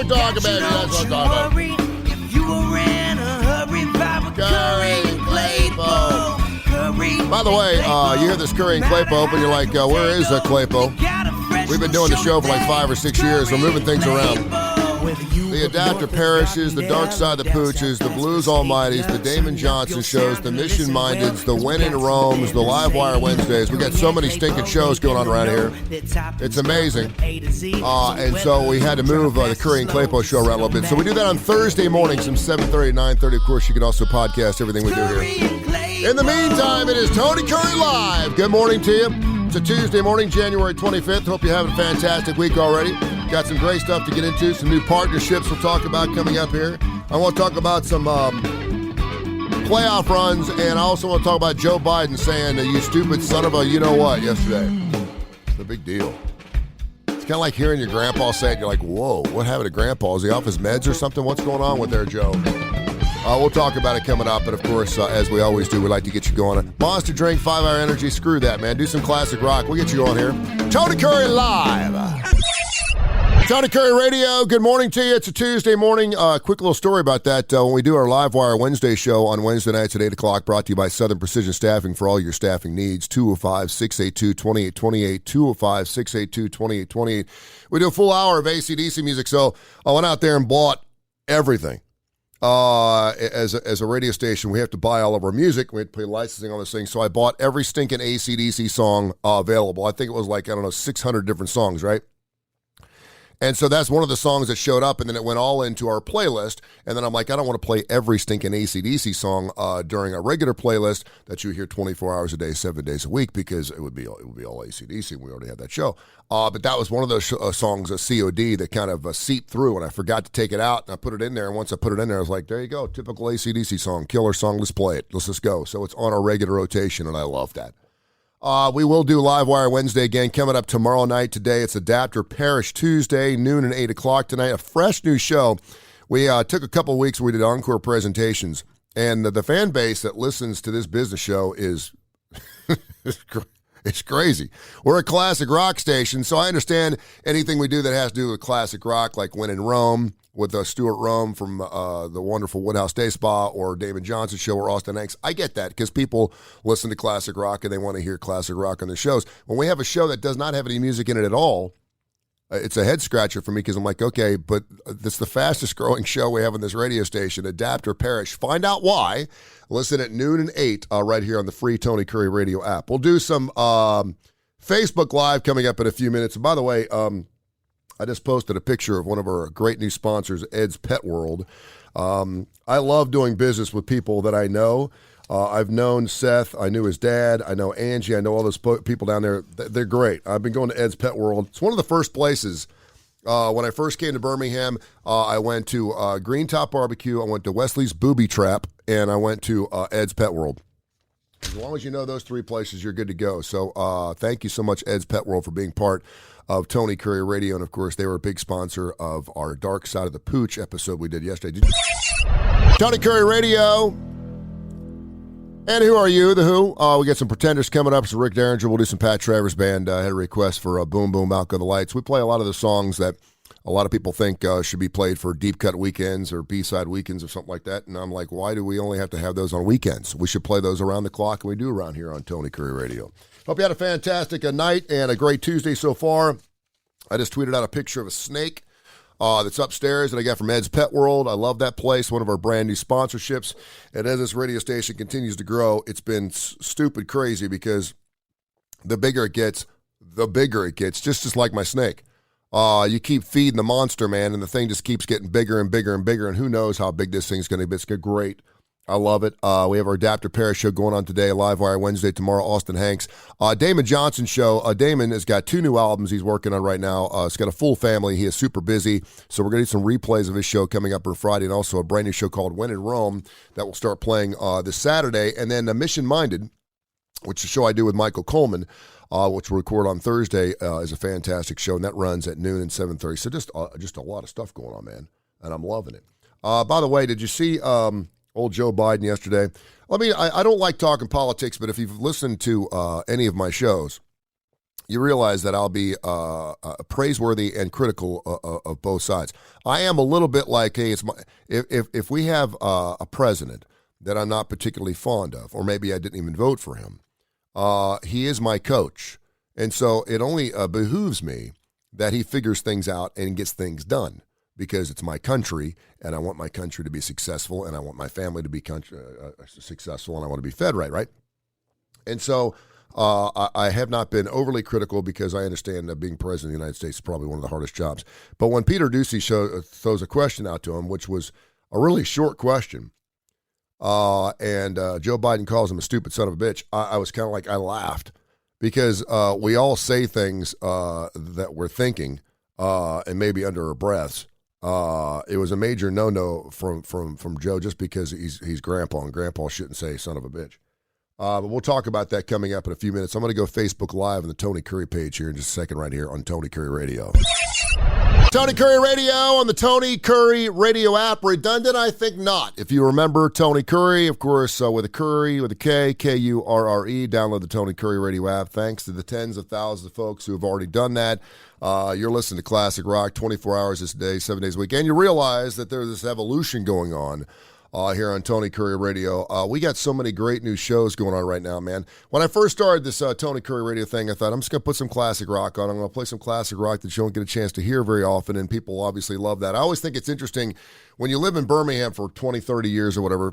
we're talking, baby. That's what I'm talking about. If you were in a hurry, Curry and Claypo. By the way, you hear this Curry and Claypo, and you're like, where is Claypo? We've been doing the show for like 5 or 6 years. We're moving things around. The Adapter Parishes, the Dark Side of the Pooches, the Blues Almighties, the Damon Johnson shows, the Mission Mindeds, the When in Romes, the Live Wire Wednesdays. We got so many stinking shows going on around here. It's amazing. And so we had to move the Curry and Claypo show around a little bit. So we do that on Thursday mornings from 7:30 to 9:30. Of course, you can also podcast everything we do here. In the meantime, it is Tony Kurre Live. Good morning to you. It's a Tuesday morning, January 25th. Hope you're having a fantastic week already. Got some great stuff to get into, some new partnerships we'll talk about coming up here. I want to talk about some playoff runs, and I also want to talk about Joe Biden saying, you stupid son of a you-know-what, yesterday. It's a big deal. It's kind of like hearing your grandpa say it. You're like, whoa, what happened to grandpa? Is he off his meds or something? What's going on with there, Joe? We'll talk about it coming up, but of course, as we always do, we like to get you going. Monster Drink, 5-Hour Energy, screw that, man. Do some classic rock. We'll get you on here. Tony Kurre Live. Tony Kurre Radio, good morning to you. It's a Tuesday morning. Quick little story about that. When we do our Live Wire Wednesday show on Wednesday nights at 8 o'clock, brought to you by Southern Precision Staffing for all your staffing needs, 205-682-2828, 205-682-2828. We do a full hour of AC/DC music, so I went out there and bought everything. As a radio station, we have to buy all of our music. We have to pay licensing on this thing. So I bought every stinking AC/DC song available. I think it was like, 600 different songs, right? And so that's one of the songs that showed up, and then it went all into our playlist. And then I'm like, I don't want to play every stinking AC/DC song during a regular playlist that you hear 24 hours a day, 7 days a week, because it would be all AC/DC. We already had that show. But that was one of those songs, a COD, that kind of seeped through, and I forgot to take it out, and I put it in there. And once I put it in there, I was like, there you go, typical AC/DC song, killer song, let's play it. Let's just go. So it's on our regular rotation, and I love that. We will do Live Wire Wednesday again coming up tomorrow night. Today it's Adapter Parish Tuesday, noon and 8 o'clock tonight. A fresh new show. We took a couple of weeks where we did encore presentations, and the fan base that listens to this business show is it's crazy. We're a classic rock station, so I understand anything we do that has to do with classic rock, like When in Rome, with Stuart Rome from the wonderful Woodhouse Day Spa, or Damon Johnson Show, or Austin Hanks. I get that, because people listen to classic rock and they want to hear classic rock on their shows. When we have a show that does not have any music in it at all, it's a head scratcher for me, because I'm like, okay, but it's the fastest growing show we have on this radio station, Adapter Parish. Find out why. Listen at noon and 8 right here on the free Tony Kurre Radio app. We'll do some Facebook Live coming up in a few minutes. And by the way, I just posted a picture of one of our great new sponsors, Ed's Pet World. I love doing business with people that I know. I've known Seth. I knew his dad. I know Angie. I know all those people down there. They're great. I've been going to Ed's Pet World. It's one of the first places. When I first came to Birmingham, I went to Green Top Barbecue. I went to Wesley's Booby Trap, and I went to Ed's Pet World. As long as you know those three places, you're good to go. So thank you so much, Ed's Pet World, for being part of Tony Kurre Radio. And, of course, they were a big sponsor of our Dark Side of the Pooch episode we did yesterday. Tony Kurre Radio. And Who Are You? The Who. We got some Pretenders coming up. So Rick Derringer. We'll do some Pat Travers Band. Had a request for Boom Boom Out Go the Lights. We play a lot of the songs that a lot of people think should be played for deep cut weekends or B-side weekends or something like that. And I'm like, why do we only have to have those on weekends? We should play those around the clock, and we do around here on Tony Kurre Radio. Hope you had a fantastic night and a great Tuesday so far. I just tweeted out a picture of a snake that's upstairs that I got from Ed's Pet World. I love that place, one of our brand new sponsorships. And as this radio station continues to grow, it's been stupid crazy, because the bigger it gets, just like my snake. You keep feeding the monster, man, and the thing just keeps getting bigger and bigger and bigger, and who knows how big this thing's going to be. It's great. I love it. We have our Adapter Parish show going on today, Live Wire Wednesday, tomorrow, Austin Hanks. Damon Johnson show. Damon has got 2 new albums he's working on right now. He's got a full family. He is super busy. So we're going to do some replays of his show coming up on Friday, and also a brand new show called When in Rome that will start playing this Saturday. And then Mission Minded, which is a show I do with Michael Coleman, which we'll record on Thursday, is a fantastic show, and that runs at noon and 7:30. So just a lot of stuff going on, man, and I'm loving it. By the way, did you see old Joe Biden yesterday? I mean, I don't like talking politics, but if you've listened to any of my shows, you realize that I'll be praiseworthy and critical of both sides. I am a little bit like, hey, if we have a president that I'm not particularly fond of, or maybe I didn't even vote for him, he is my coach. And so it only behooves me that he figures things out and gets things done, because it's my country, and I want my country to be successful, and I want my family to be successful, and I want to be fed right? And so I have not been overly critical, because I understand that being president of the United States is probably one of the hardest jobs. But when Peter Doocy throws a question out to him, which was a really short question, and Joe Biden calls him a stupid son of a bitch, I was kind of like, I laughed, because we all say things that we're thinking, and maybe under our breaths. It was a major no-no from Joe, just because he's grandpa, and grandpa shouldn't say son of a bitch. But we'll talk about that coming up in a few minutes. I'm going to go Facebook Live on the Tony Kurre page here in just a second, right here on Tony Kurre Radio. Tony Kurre Radio on the Tony Kurre Radio app. Redundant? I think not. If you remember Tony Kurre, of course, with a Kurre, with a K, Kurre, download the Tony Kurre Radio app. Thanks to the tens of thousands of folks who have already done that. You're listening to classic rock 24 hours this day, 7 days a week, and you realize that there's this evolution going on here on Tony Kurre Radio. We got so many great new shows going on right now, man. When I first started this Tony Kurre Radio thing, I thought, I'm just going to put some classic rock on. I'm going to play some classic rock that you don't get a chance to hear very often, and people obviously love that. I always think it's interesting when you live in Birmingham for 20, 30 years or whatever,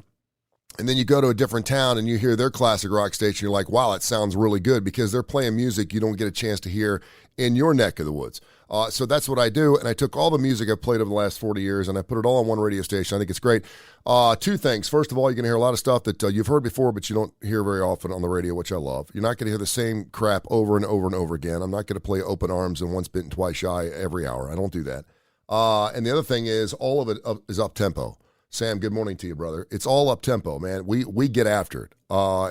and then you go to a different town and you hear their classic rock station, you're like, wow, that sounds really good, because they're playing music you don't get a chance to hear in your neck of the woods. So that's what I do, and I took all the music I've played over the last 40 years, and I put it all on one radio station. I think it's great. Two things. First of all, you're going to hear a lot of stuff that you've heard before, but you don't hear very often on the radio, which I love. You're not going to hear the same crap over and over and over again. I'm not going to play Open Arms and Once Bitten, Twice Shy every hour. I don't do that. And the other thing is, all of it is up-tempo. Sam, good morning to you, brother. It's all up-tempo, man. We get after it.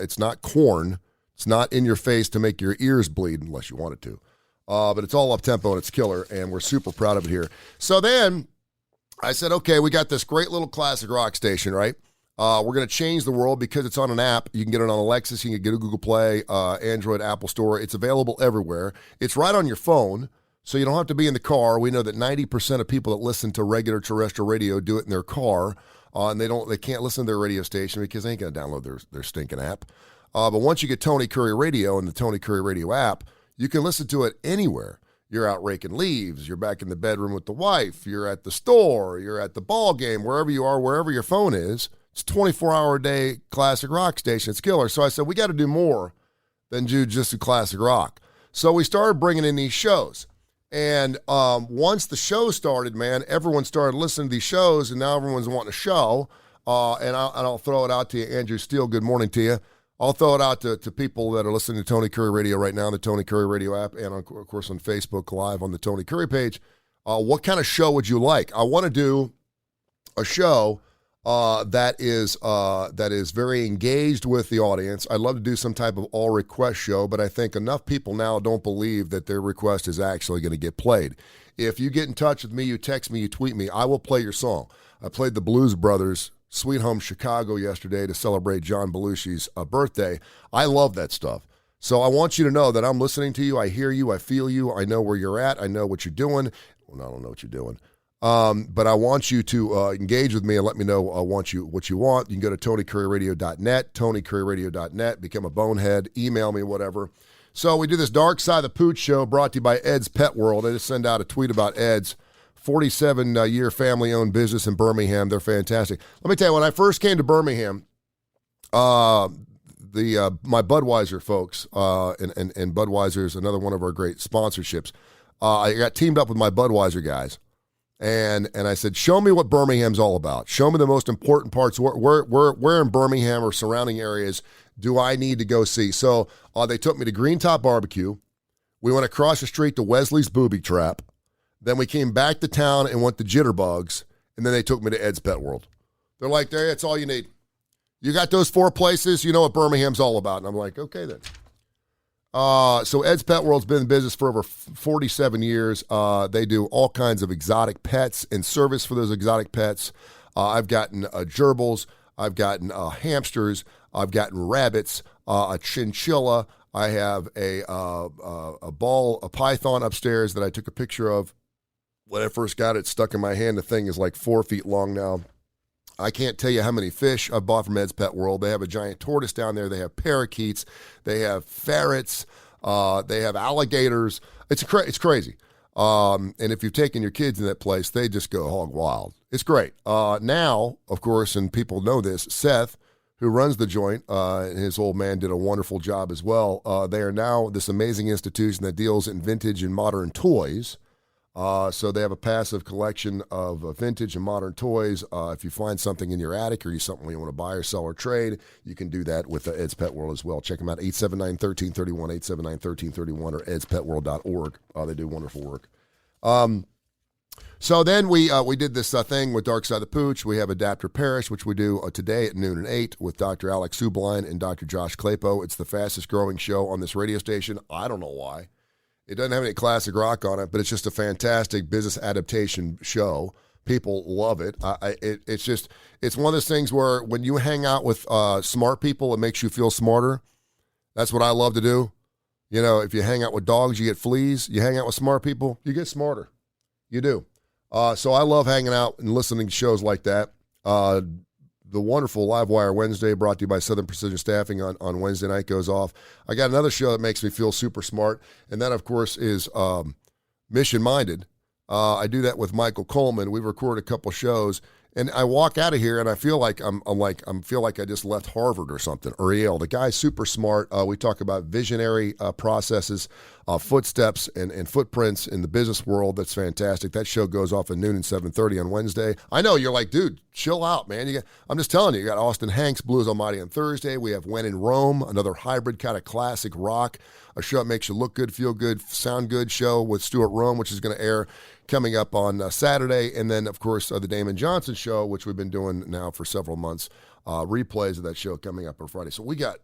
It's not corn. It's not in your face to make your ears bleed, unless you want it to. But it's all up-tempo, and it's killer, and we're super proud of it here. So then I said, okay, we got this great little classic rock station, right? We're going to change the world because it's on an app. You can get it on Alexis. You can get it Google Play, Android, Apple Store. It's available everywhere. It's right on your phone, so you don't have to be in the car. We know that 90% of people that listen to regular terrestrial radio do it in their car, and they can't listen to their radio station because they ain't going to download their stinking app. But once you get Tony Kurre Radio and the Tony Kurre Radio app, you can listen to it anywhere. You're out raking leaves. You're back in the bedroom with the wife. You're at the store. You're at the ball game. Wherever you are, wherever your phone is, it's a 24-hour-a-day classic rock station. It's killer. So I said, we got to do more than do just a classic rock. So we started bringing in these shows. And once the show started, man, everyone started listening to these shows, and now everyone's wanting a show. And I'll throw it out to you, Andrew Steele. Good morning to you. I'll throw it out to people that are listening to Tony Kurre Radio right now, the Tony Kurre Radio app, and of course on Facebook Live on the Tony Kurre page. What kind of show would you like? I want to do a show that is very engaged with the audience. I'd love to do some type of all-request show, but I think enough people now don't believe that their request is actually going to get played. If you get in touch with me, you text me, you tweet me, I will play your song. I played the Blues Brothers' Sweet Home Chicago yesterday to celebrate John Belushi's birthday. I love that stuff. So I want you to know that I'm listening to you. I hear you. I feel you. I know where you're at. I know what you're doing. Well, I don't know what you're doing. But I want you to engage with me and let me know what you want. You can go to TonyKurreRadio.net, TonyKurreRadio.net, become a bonehead, email me, whatever. So we do this Dark Side of the Pooch show brought to you by Ed's Pet World. I just send out a tweet about Ed's 47-year family-owned business in Birmingham. They're fantastic. Let me tell you, when I first came to Birmingham, my Budweiser folks, and Budweiser is another one of our great sponsorships. I got teamed up with my Budweiser guys, and I said, show me what Birmingham's all about. Show me the most important parts. Where in Birmingham or surrounding areas do I need to go see? So they took me to Green Top Barbecue. We went across the street to Wesley's Booby Trap. Then we came back to town and went to Jitterbugs, and then they took me to Ed's Pet World. They're like, there, that's all you need. You got those 4 places, you know what Birmingham's all about. And I'm like, okay then. So Ed's Pet World's been in business for over 47 years. They do all kinds of exotic pets and service for those exotic pets. I've gotten gerbils. I've gotten hamsters. I've gotten rabbits, a chinchilla. I have a python upstairs that I took a picture of when I first got it stuck in my hand. The thing is like 4 feet long now. I can't tell you how many fish I've bought from Ed's Pet World. They have a giant tortoise down there. They have parakeets. They have ferrets. They have alligators. It's crazy. And if you've taken your kids in that place, they just go hog wild. It's great. Now, of course, and people know this, Seth, who runs the joint, and his old man did a wonderful job as well. They are now this amazing institution that deals in vintage and modern toys. So they have a passive collection of vintage and modern toys. If you find something in your attic or something you want to buy or sell or trade, you can do that with Ed's Pet World as well. Check them out, 879-1331, 879-1331, or edspetworld.org. They do wonderful work. So then we did this thing with Dark Side of the Pooch. We have Adapter Parish, which we do today at noon and 8 with Dr. Alex Subline and Dr. Josh Claypo. It's the fastest growing show on this radio station. I don't know why. It doesn't have any classic rock on it, but it's just a fantastic business adaptation show. People love it. It's one of those things where when you hang out with smart people, it makes you feel smarter. That's what I love to do. You know, if you hang out with dogs, you get fleas. You hang out with smart people, you get smarter. You do. So I love hanging out and listening to shows like that. The wonderful Livewire Wednesday, brought to you by Southern Precision Staffing on Wednesday night, goes off. I got another show that makes me feel super smart, and that, of course, is Mission Minded. I do that with Michael Coleman. We've recorded a couple shows, and I walk out of here and I feel like I feel like I just left Harvard or something, or Yale. The guy's super smart. We talk about visionary processes, footsteps and footprints in the business world. That's fantastic. That show goes off at noon and 7:30 on Wednesday. I know you're like, dude, chill out, man. I'm just telling you got Austin Hanks, Blues Almighty on Thursday. We have When in Rome, another hybrid kind of classic rock, a show that makes you look good, feel good, sound good show with Stuart Rome, which is going to air coming up on Saturday. And then, of course, the Damon Johnson show, which we've been doing now for several months, replays of that show coming up on Friday. So we got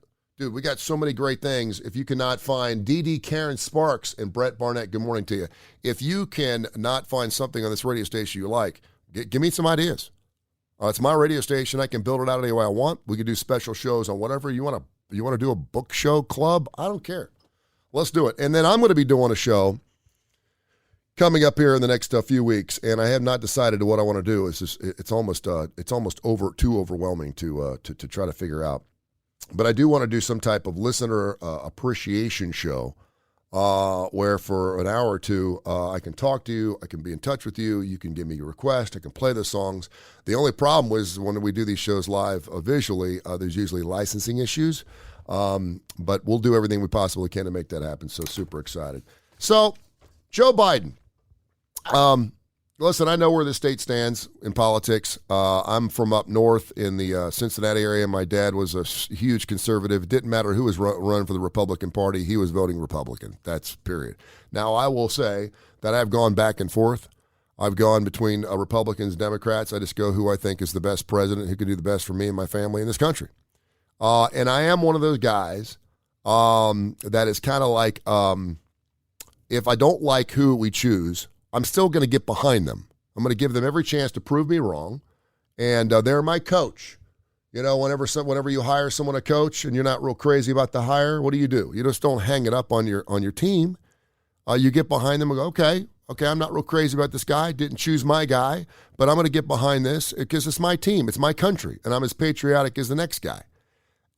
so many great things. If you cannot find D.D. Karen Sparks and Brett Barnett, good morning to you. If you can not find something on this radio station you like, give me some ideas. It's my radio station. I can build it out any way I want. We can do special shows on whatever you want to do, a book show club. I don't care. Let's do it. And then I'm going to be doing a show coming up here in the next few weeks, and I have not decided what I want to do. It's almost too overwhelming to try to figure out. But I do want to do some type of listener appreciation show where for an hour or two I can talk to you, I can be in touch with you, you can give me your request, I can play the songs. The only problem was when we do these shows live visually, there's usually licensing issues, but we'll do everything we possibly can to make that happen, so super excited. So, Joe Biden. Listen, I know where the state stands in politics. I'm from up north in the Cincinnati area. My dad was a huge conservative. It didn't matter who was running for the Republican Party. He was voting Republican. That's period. Now, I will say that I've gone back and forth. I've gone between Republicans and Democrats. I just go who I think is the best president, who can do the best for me and my family in this country. And I am one of those guys that is kind of like, if I don't like who we choose, I'm still going to get behind them. I'm going to give them every chance to prove me wrong. And they're my coach. You know, whenever you hire someone a coach and you're not real crazy about the hire, what do? You just don't hang it up on your team. You get behind them and go, okay, I'm not real crazy about this guy. Didn't choose my guy, but I'm going to get behind this because it's my team. It's my country. And I'm as patriotic as the next guy.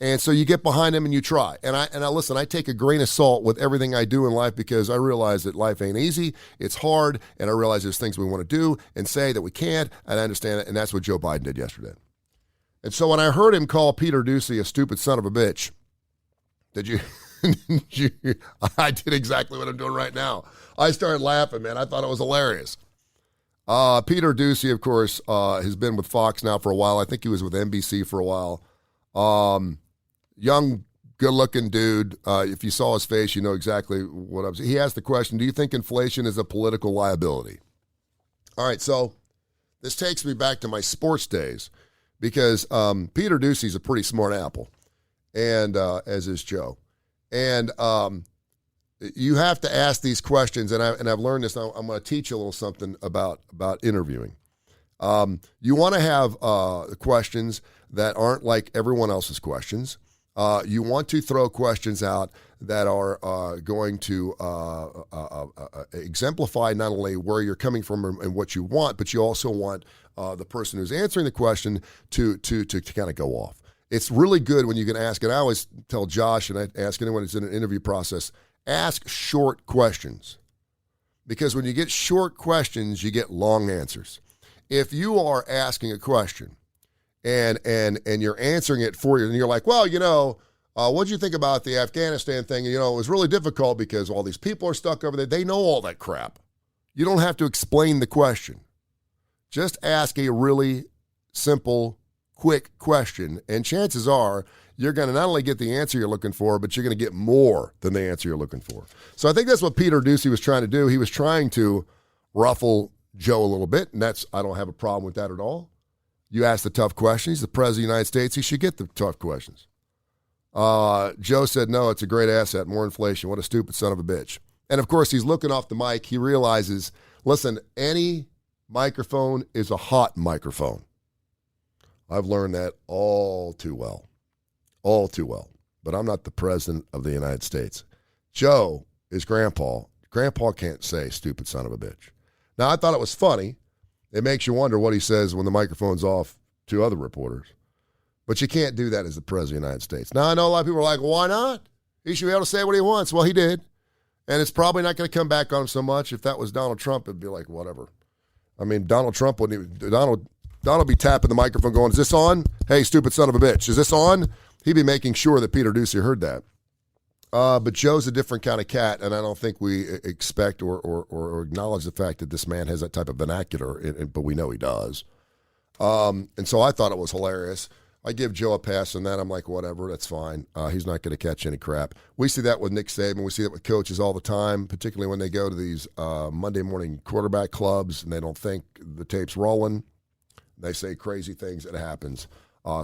And so you get behind him and you try. And I listen, I take a grain of salt with everything I do in life because I realize that life ain't easy. It's hard. And I realize there's things we want to do and say that we can't. And I understand it. And that's what Joe Biden did yesterday. And so when I heard him call Peter Doocy a stupid son of a bitch, I did exactly what I'm doing right now. I started laughing, man. I thought it was hilarious. Peter Doocy, of course, has been with Fox now for a while. I think he was with NBC for a while. Young, good-looking dude. If you saw his face, you know exactly what I'm saying. He asked the question, do you think inflation is a political liability? All right, so this takes me back to my sports days because Peter Doocy's a pretty smart apple, and as is Joe. And you have to ask these questions, and I've learned this. I'm going to teach you a little something about interviewing. You want to have questions that aren't like everyone else's questions. You want to throw questions out that are going to exemplify not only where you're coming from and what you want, but you also want the person who's answering the question to kind of go off. It's really good when you can ask, and I always tell Josh, and I ask anyone who's in an interview process, ask short questions. Because when you get short questions, you get long answers. If you are asking a question and you're answering it for you, and you're like, well, what did you think about the Afghanistan thing? It was really difficult because all these people are stuck over there. They know all that crap. You don't have to explain the question. Just ask a really simple, quick question, and chances are you're going to not only get the answer you're looking for, but you're going to get more than the answer you're looking for. So I think that's what Peter Doocy was trying to do. He was trying to ruffle Joe a little bit, and I don't have a problem with that at all. You ask the tough questions. He's the President of the United States. He should get the tough questions. Joe said, no, it's a great asset. More inflation. What a stupid son of a bitch. And, of course, he's looking off the mic. He realizes, listen, any microphone is a hot microphone. I've learned that all too well. All too well. But I'm not the President of the United States. Joe is Grandpa. Grandpa can't say stupid son of a bitch. Now, I thought it was funny. It makes you wonder what he says when the microphone's off to other reporters. But you can't do that as the President of the United States. Now, I know a lot of people are like, why not? He should be able to say what he wants. Well, he did. And it's probably not going to come back on him so much. If that was Donald Trump, it'd be like, whatever. I mean, Donald Trump wouldn't even, Donald be tapping the microphone going, is this on? Hey, stupid son of a bitch. Is this on? He'd be making sure that Peter Doocy heard that. But Joe's a different kind of cat, and I don't think we expect or acknowledge the fact that this man has that type of vernacular, but we know he does. And so I thought it was hilarious. I give Joe a pass on that. I'm like, whatever, that's fine. He's not going to catch any crap. We see that with Nick Saban. We see that with coaches all the time, particularly when they go to these Monday morning quarterback clubs and they don't think the tape's rolling. They say crazy things. It happens.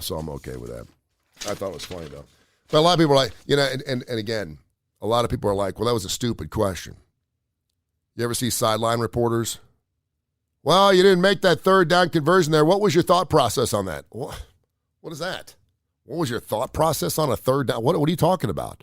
So I'm okay with that. I thought it was funny, though. But a lot of people are like, and again, a lot of people are like, well, that was a stupid question. You ever see sideline reporters? Well, you didn't make that third down conversion there. What was your thought process on that? What is that? What was your thought process on a third down? What are you talking about?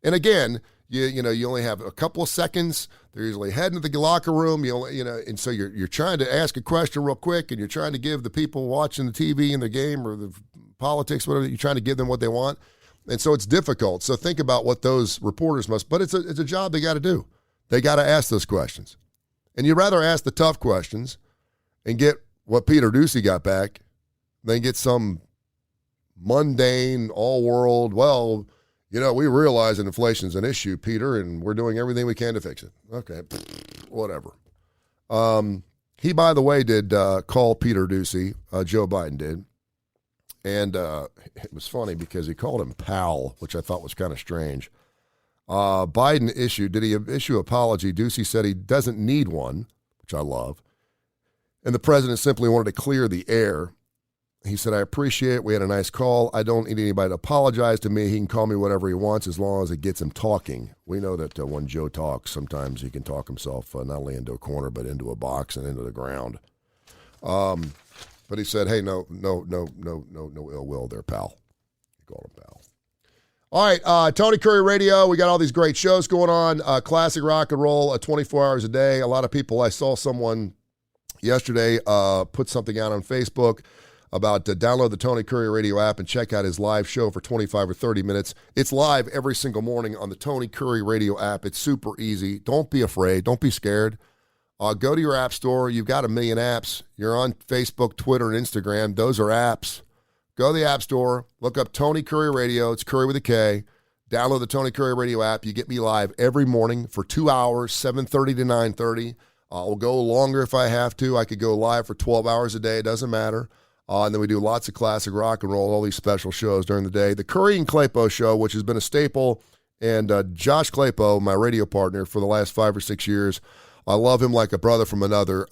And again, you only have a couple of seconds. They're usually heading to the locker room. And so you're trying to ask a question real quick, and you're trying to give the people watching the TV in the game or the politics, whatever, you're trying to give them what they want. And so it's difficult. So think about what those reporters but it's a job they got to do. They got to ask those questions. And you'd rather ask the tough questions and get what Peter Doocy got back than get some mundane, all-world, well, we realize that inflation's an issue, Peter, and we're doing everything we can to fix it. Okay, whatever. He, by the way, did call Peter Doocy. Joe Biden did. And it was funny because he called him pal, which I thought was kind of strange. Biden did he issue apology? Doocy said he doesn't need one, which I love. And the president simply wanted to clear the air. He said, I appreciate it. We had a nice call. I don't need anybody to apologize to me. He can call me whatever he wants as long as it gets him talking. We know that when Joe talks, sometimes he can talk himself not only into a corner, but into a box and into the ground. But he said, hey, no ill will there, pal. He called him pal. All right, Tony Kurre Radio. We got all these great shows going on. Classic rock and roll, 24 hours a day. A lot of people, I saw someone yesterday put something out on Facebook about download the Tony Kurre Radio app and check out his live show for 25 or 30 minutes. It's live every single morning on the Tony Kurre Radio app. It's super easy. Don't be afraid. Don't be scared. Go to your app store. You've got 1 million apps. You're on Facebook, Twitter, and Instagram. Those are apps. Go to the app store. Look up Tony Kurre Radio. It's Kurre with a K. Download the Tony Kurre Radio app. You get me live every morning for 2 hours, 7:30 to 9:30. I'll go longer if I have to. I could go live for 12 hours a day. It doesn't matter. And then we do lots of classic rock and roll, all these special shows during the day. The Kurre and Claypo show, which has been a staple, and Josh Claypo, my radio partner for the last 5 or 6 years, I love him like a brother from another.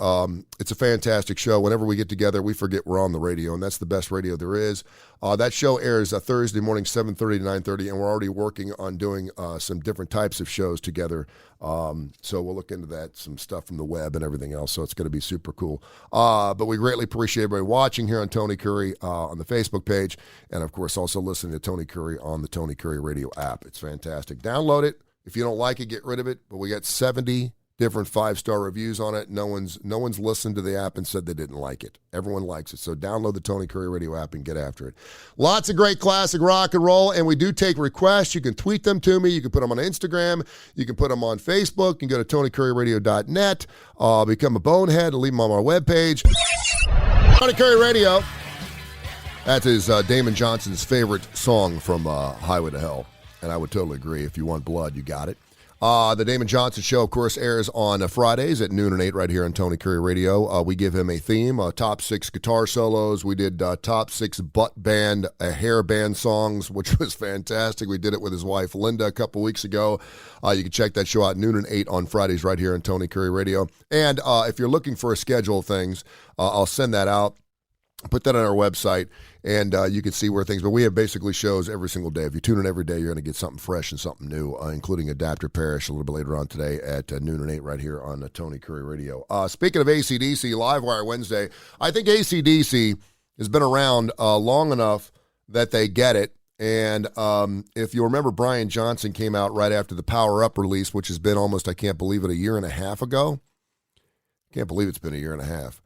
It's a fantastic show. Whenever we get together, we forget we're on the radio, and that's the best radio there is. That show airs Thursday morning, 7:30 to 9:30, and we're already working on doing some different types of shows together. So we'll look into that, some stuff from the web and everything else, so it's going to be super cool. But we greatly appreciate everybody watching here on Tony Kurre on the Facebook page, and, of course, also listening to Tony Kurre on the Tony Kurre Radio app. It's fantastic. Download it. If you don't like it, get rid of it. But we got 70 different 5-star reviews on it. No one's listened to the app and said they didn't like it. Everyone likes it. So download the Tony Kurre Radio app and get after it. Lots of great classic rock and roll, and we do take requests. You can tweet them to me. You can put them on Instagram. You can put them on Facebook. You can go to TonyKurreRadio.net. Become a bonehead and leave them on our webpage. Tony Kurre Radio. That is Damon Johnson's favorite song from Highway to Hell, and I would totally agree. If you want blood, you got it. The Damon Johnson Show, of course, airs on Fridays at noon and 8 right here on Tony Kurre Radio. We give him a theme, top 6 guitar solos. We did top 6 butt band, hair band songs, which was fantastic. We did it with his wife, Linda, a couple weeks ago. You can check that show out noon and 8 on Fridays right here on Tony Kurre Radio. And if you're looking for a schedule of things, I'll send that out. Put that on our website, and you can see where things. But we have basically shows every single day. If you tune in every day, you're going to get something fresh and something new, including Adapter Parish a little bit later on today at noon and 8 right here on Tony Kurre Radio. Speaking of AC/DC, Livewire Wednesday, I think AC/DC has been around long enough that they get it. And if you remember, Brian Johnson came out right after the Power Up release, which has been almost, I can't believe it, a year and a half ago. Can't believe it's been a year and a half.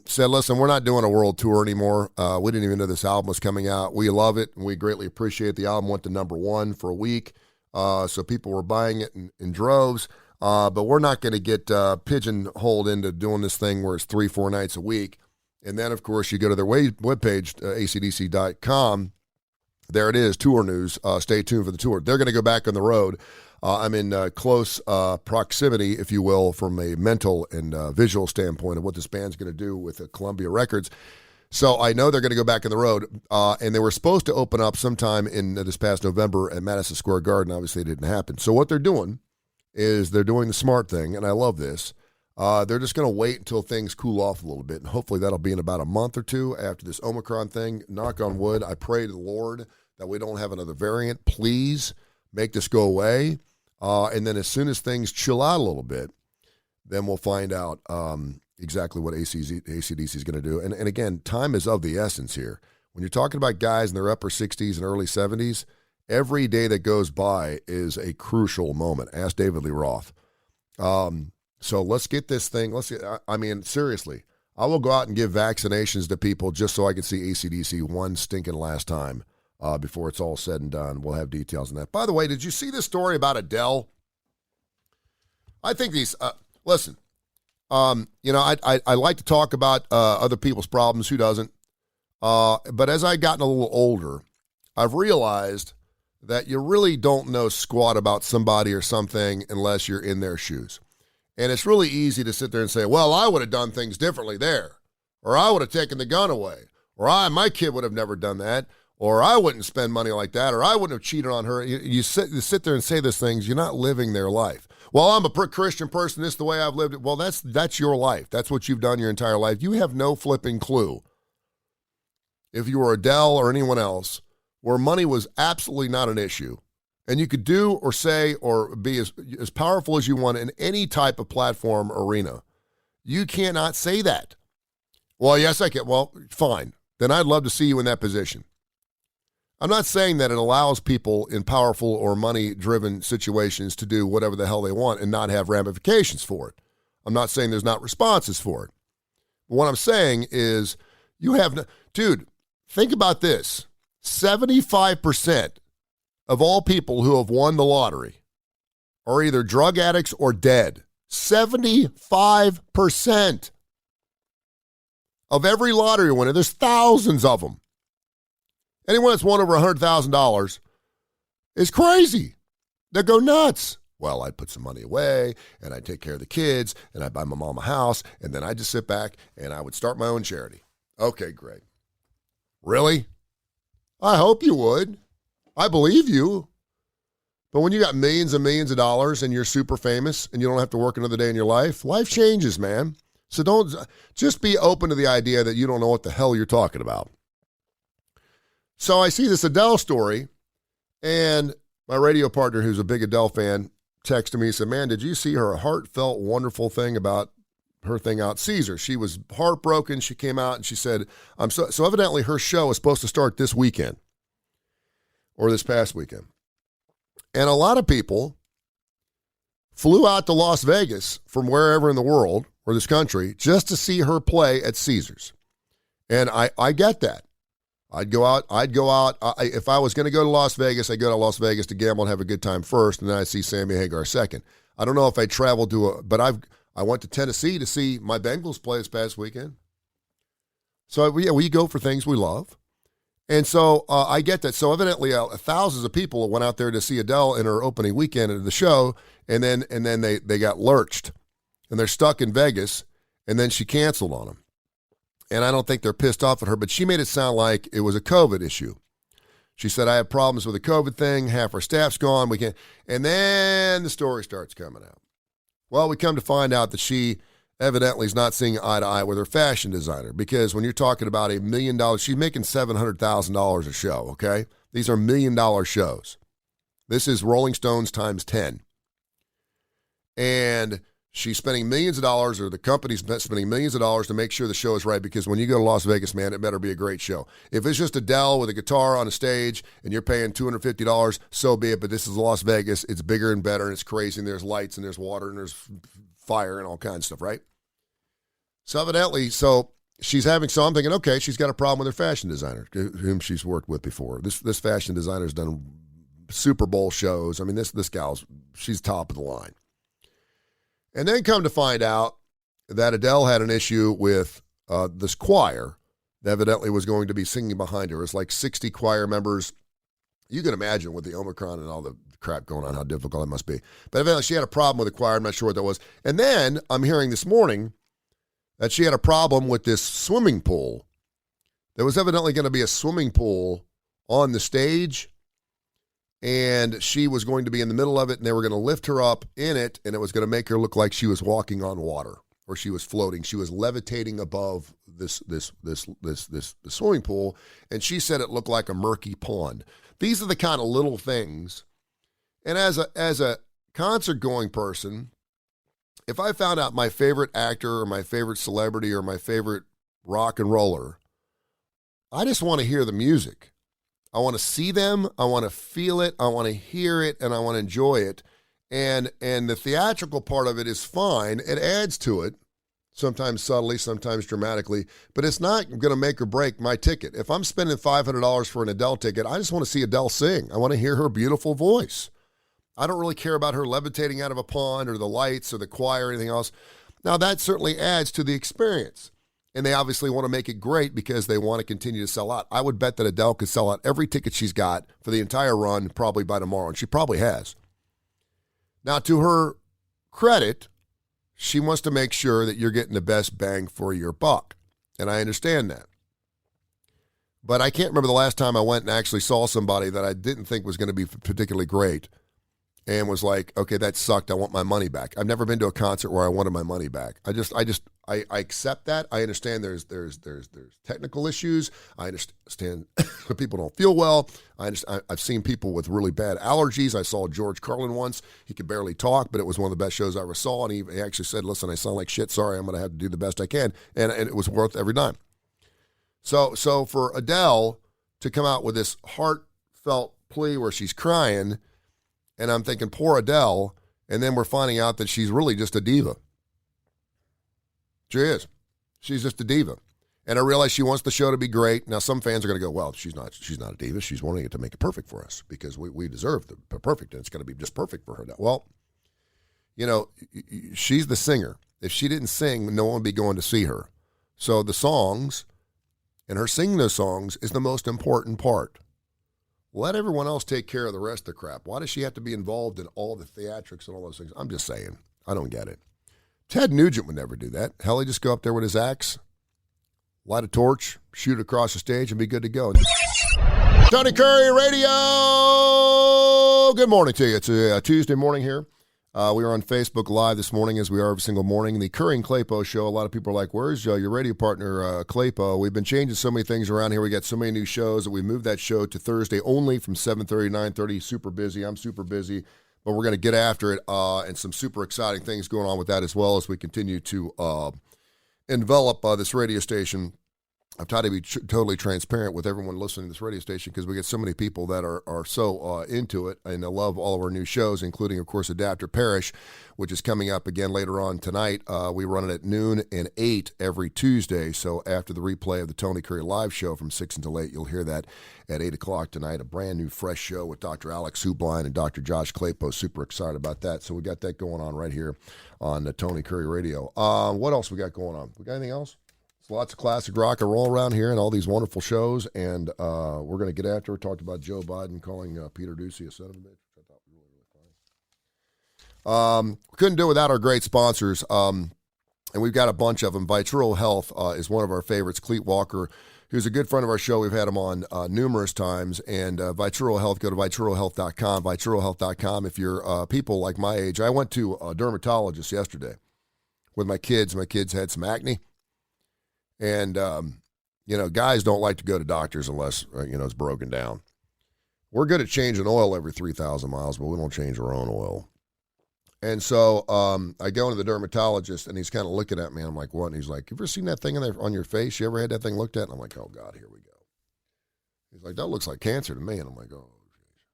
Said, listen, we're not doing a world tour anymore. We didn't even know this album was coming out. We love it, and we greatly appreciate the album. Went to #1 for a week, so people were buying it in droves. But we're not going to get pigeonholed into doing this thing where it's 3-4 nights a week. And then, of course, you go to their webpage, acdc.com. There it is, tour news. Stay tuned for the tour. They're going to go back on the road. I'm in close proximity, if you will, from a mental and visual standpoint of what this band's going to do with Columbia Records. So I know they're going to go back on the road, and they were supposed to open up sometime in this past November at Madison Square Garden. Obviously, it didn't happen. So what they're doing is they're doing the smart thing, and I love this. They're just going to wait until things cool off a little bit, and hopefully that'll be in about a month or two after this Omicron thing. Knock on wood. I pray to the Lord that we don't have another variant. Please make this go away. And then as soon as things chill out a little bit, then we'll find out exactly what AC/DC is going to do. And again, time is of the essence here. When you're talking about guys in their upper 60s and early 70s, every day that goes by is a crucial moment. Ask David Lee Roth. So let's get this thing. I mean, seriously, I will go out and give vaccinations to people just so I can see AC/DC one stinking last time. Before it's all said and done. We'll have details on that. By the way, did you see this story about Adele? I think these, listen, I like to talk about other people's problems. Who doesn't? But as I've gotten a little older, I've realized that you really don't know squat about somebody or something unless you're in their shoes. And it's really easy to sit there and say, well, I would have done things differently there. Or I would have taken the gun away. Or my kid would have never done that. Or I wouldn't spend money like that, or I wouldn't have cheated on her. You sit there and say those things. You're not living their life. Well, I'm a Christian person. This is the way I've lived it. Well, that's your life. That's what you've done your entire life. You have no flipping clue. If you were Adele or anyone else, where money was absolutely not an issue, and you could do or say or be as powerful as you want in any type of platform arena, you cannot say that. Well, yes, I can. Well, fine. Then I'd love to see you in that position. I'm not saying that it allows people in powerful or money-driven situations to do whatever the hell they want and not have ramifications for it. I'm not saying there's not responses for it. But what I'm saying is you have no... Dude, think about this. 75% of all people who have won the lottery are either drug addicts or dead. 75% of every lottery winner. There's thousands of them. Anyone that's won over $100,000 is crazy. They go nuts. Well, I'd put some money away, and I'd take care of the kids, and I'd buy my mom a house, and then I'd just sit back, and I would start my own charity. Okay, great. Really? I hope you would. I believe you. But when you got millions and millions of dollars and you're super famous and you don't have to work another day in your life changes, man. So don't just be open to the idea that you don't know what the hell you're talking about. So I see this Adele story, and my radio partner, who's a big Adele fan, texted me and said, man, did you see her heartfelt, wonderful thing about her thing out Caesar? She was heartbroken. She came out and she said, so evidently her show is supposed to start this weekend or this past weekend. And a lot of people flew out to Las Vegas from wherever in the world or this country just to see her play at Caesars. And I get that. I'd go out. If I was going to go to Las Vegas, I'd go to Las Vegas to gamble and have a good time first, and then I'd see Sammy Hagar second. I don't know if I traveled but I went to Tennessee to see my Bengals play this past weekend. So, yeah, we go for things we love. And so I get that. So evidently thousands of people went out there to see Adele in her opening weekend of the show, and then they got lurched. And they're stuck in Vegas, and then she canceled on them. And I don't think they're pissed off at her, but she made it sound like it was a COVID issue. She said, I have problems with the COVID thing. Half our staff's gone. We can't. And then the story starts coming out. Well, we come to find out that she evidently is not seeing eye to eye with her fashion designer, because when you're talking about $1 million, she's making $700,000 a show, okay? These are $1 million shows. This is Rolling Stones times 10. And she's spending millions of dollars, or the company's spending millions of dollars to make sure the show is right, because when you go to Las Vegas, man, it better be a great show. If it's just Adele with a guitar on a stage and you're paying $250, so be it, but this is Las Vegas. It's bigger and better, and it's crazy, and there's lights, and there's water, and there's fire, and all kinds of stuff, right? So evidently, she's having, so I'm thinking, okay, she's got a problem with her fashion designer, whom she's worked with before. This fashion designer's done Super Bowl shows. I mean, this gal's, she's top of the line. And then come to find out that Adele had an issue with this choir that evidently was going to be singing behind her. It's like 60 choir members. You can imagine with the Omicron and all the crap going on, how difficult it must be. But evidently she had a problem with the choir. I'm not sure what that was. And then I'm hearing this morning that she had a problem with this swimming pool. There was evidently going to be a swimming pool on the stage, and she was going to be in the middle of it, and they were going to lift her up in it, and it was going to make her look like she was walking on water, or she was floating. She was levitating above this swimming pool, and she said it looked like a murky pond. These are the kind of little things. And as a concert-going person, if I found out my favorite actor or my favorite celebrity or my favorite rock and roller, I just want to hear the music. I want to see them, I want to feel it, I want to hear it, and I want to enjoy it. And the theatrical part of it is fine. It adds to it, sometimes subtly, sometimes dramatically, but it's not going to make or break my ticket. If I'm spending $500 for an Adele ticket, I just want to see Adele sing. I want to hear her beautiful voice. I don't really care about her levitating out of a pond or the lights or the choir or anything else. Now, that certainly adds to the experience. And they obviously want to make it great because they want to continue to sell out. I would bet that Adele could sell out every ticket she's got for the entire run probably by tomorrow, and she probably has. Now, to her credit, she wants to make sure that you're getting the best bang for your buck, and I understand that. But I can't remember the last time I went and actually saw somebody that I didn't think was going to be particularly great and was like, okay, that sucked. I want my money back. I've never been to a concert where I wanted my money back. I accept that. I understand there's technical issues. I understand that people don't feel well. I've seen people with really bad allergies. I saw George Carlin once. He could barely talk, but it was one of the best shows I ever saw. And he actually said, listen, I sound like shit. Sorry, I'm going to have to do the best I can. And it was worth every dime. So for Adele to come out with this heartfelt plea where she's crying, and I'm thinking, poor Adele, and then we're finding out that she's really just a diva. She is. She's just a diva. And I realize she wants the show to be great. Now, some fans are going to go, well, she's not a diva. She's wanting it to make it perfect for us because we deserve the perfect, and it's going to be just perfect for her. Well, you know, she's the singer. If she didn't sing, no one would be going to see her. So the songs and her singing those songs is the most important part. Let everyone else take care of the rest of the crap. Why does she have to be involved in all the theatrics and all those things? I'm just saying. I don't get it. Ted Nugent would never do that. Hell, he'd just go up there with his axe, light a torch, shoot it across the stage, and be good to go. Tony Kurre Radio! Well, good morning to you. It's a Tuesday morning here. We are on Facebook Live this morning, as we are every single morning. The Kurre and Claypo show. A lot of people are like, where's your radio partner, Claypo? We've been changing so many things around here. We got so many new shows that we moved that show to Thursday only from 7:30 to 9:30. Super busy. I'm super busy. But we're going to get after it, and some super exciting things going on with that as well as we continue to envelop this radio station. I've tried to be totally transparent with everyone listening to this radio station because we get so many people that are so into it and they love all of our new shows, including, of course, Adapter Parish, which is coming up again later on tonight. We run it at noon and 8 every Tuesday. So after the replay of the Tony Kurre live show from 6 until 8, you'll hear that at 8 o'clock tonight. A brand new, fresh show with Dr. Alex Hubline and Dr. Josh Claypo. Super excited about that. So we got that going on right here on the Tony Kurre Radio. What else we got going on? We got anything else? There's lots of classic rock and roll around here and all these wonderful shows, and we're going to get after it. Talked about Joe Biden calling Peter Doocy a son of a bitch, which I thought was really, really funny. Couldn't do it without our great sponsors, and we've got a bunch of them. Vituro Health is one of our favorites. Cleet Walker, who's a good friend of our show. We've had him on numerous times, and Vituro Health, go to viturohealth.com, viturohealth.com. If you're people like my age, I went to a dermatologist yesterday with my kids. My kids had some acne. And, guys don't like to go to doctors unless, it's broken down. We're good at changing oil every 3,000 miles, but we don't change our own oil. And so I go into the dermatologist, and he's kind of looking at me, and I'm like, what? And he's like, you ever seen that thing on your face? You ever had that thing looked at? And I'm like, oh, God, here we go. He's like, that looks like cancer to me. And I'm like, oh, geez.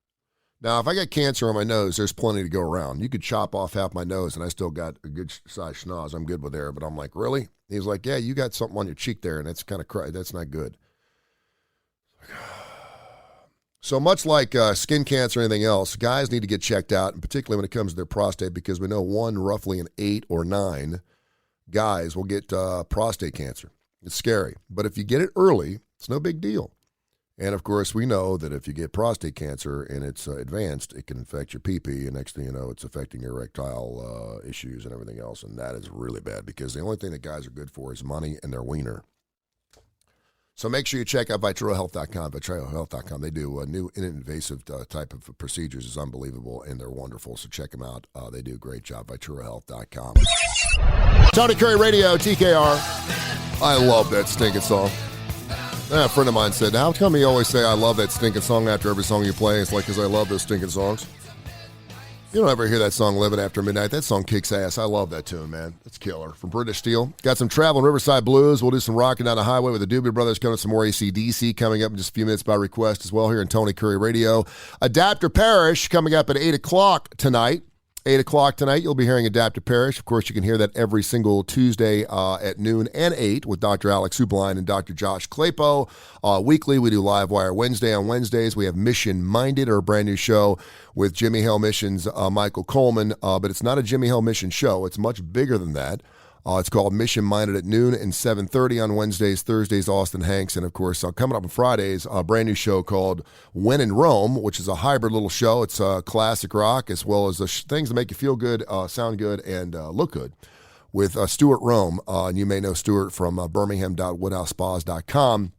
Now, if I got cancer on my nose, there's plenty to go around. You could chop off half my nose, and I still got a good size schnoz. I'm good with there. But I'm like, really? He's like, yeah, you got something on your cheek there, and it's kind of that's not good. So much like skin cancer or anything else, guys need to get checked out, and particularly when it comes to their prostate, because we know roughly in 8 or 9 guys will get prostate cancer. It's scary. But if you get it early, it's no big deal. And, of course, we know that if you get prostate cancer and it's advanced, it can affect your pee-pee, and next thing you know, it's affecting your erectile issues and everything else, and that is really bad because the only thing that guys are good for is money and their wiener. So make sure you check out viturohealth.com, viturohealth.com. They do new invasive type of procedures. It's unbelievable, and they're wonderful, so check them out. They do a great job, viturohealth.com. Tony Kurre Radio, TKR. I love that stinking song. A friend of mine said, how come you always say I love that stinking song after every song you play? It's like, because I love those stinking songs. You don't ever hear that song, Living After Midnight. That song kicks ass. I love that tune, man. It's killer. From British Steel. Got some Traveling Riverside Blues. We'll do some rocking down the highway with the Doobie Brothers. Coming up, some more AC/DC coming up in just a few minutes by request as well here in Tony Kurre Radio. Adapter Parish coming up at 8 o'clock tonight. 8 o'clock tonight, you'll be hearing Adapter Parish. Of course, you can hear that every single Tuesday at noon and 8 with Dr. Alex Hubline and Dr. Josh Claypo. Weekly, we do Live Wire Wednesday. On Wednesdays, we have Mission Minded, our brand new show with Jimmy Hill Mission's Michael Coleman. But it's not a Jimmy Hill Mission show. It's much bigger than that. It's called Mission Minded at noon and 7:30 on Wednesdays. Thursdays, Austin Hanks. And, of course, coming up on Fridays, a brand new show called When in Rome, which is a hybrid little show. It's classic rock as well as things that make you feel good, sound good, and look good with Stuart Rome. And you may know Stuart from birmingham.woodhousespas.com.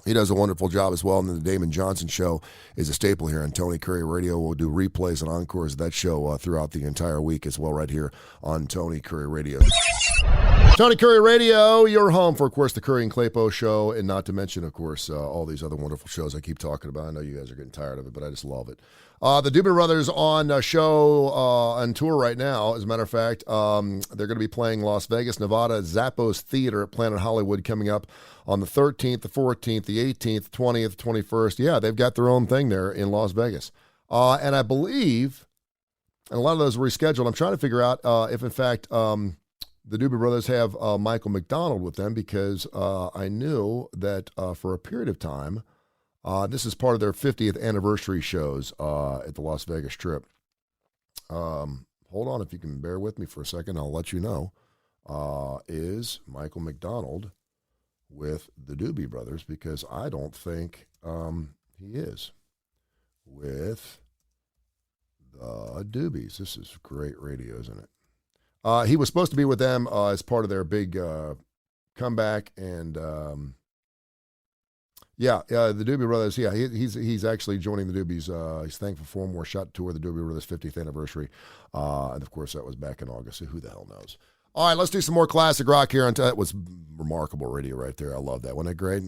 He does a wonderful job as well. And then the Damon Johnson Show is a staple here on Tony Kurre Radio. We'll do replays and encores of that show throughout the entire week as well right here on Tony Kurre Radio. Tony Kurre Radio, your home for, of course, the Kurre and Claypo Show, and not to mention, of course, all these other wonderful shows I keep talking about. I know you guys are getting tired of it, but I just love it. The Doobie Brothers on a show on tour right now. As a matter of fact, they're going to be playing Las Vegas, Nevada, Zappos Theater at Planet Hollywood coming up on the 13th, the 14th, the 18th, 20th, 21st. Yeah, they've got their own thing there in Las Vegas. And I believe, and a lot of those were rescheduled. I'm trying to figure out if, in fact, the Doobie Brothers have Michael McDonald with them because I knew that for a period of time, this is part of their 50th anniversary shows at the Las Vegas Strip. Hold on, if you can bear with me for a second, I'll let you know. Is Michael McDonald with the Doobie Brothers? Because I don't think he is with the Doobies. This is great radio, isn't it? He was supposed to be with them as part of their big comeback and Yeah, the Doobie Brothers. Yeah, he's actually joining the Doobies. He's thankful for more shot tour the Doobie Brothers 50th anniversary, and of course that was back in August. So who the hell knows? All right, let's do some more classic rock here. That was remarkable radio right there. I love that. Wasn't that great?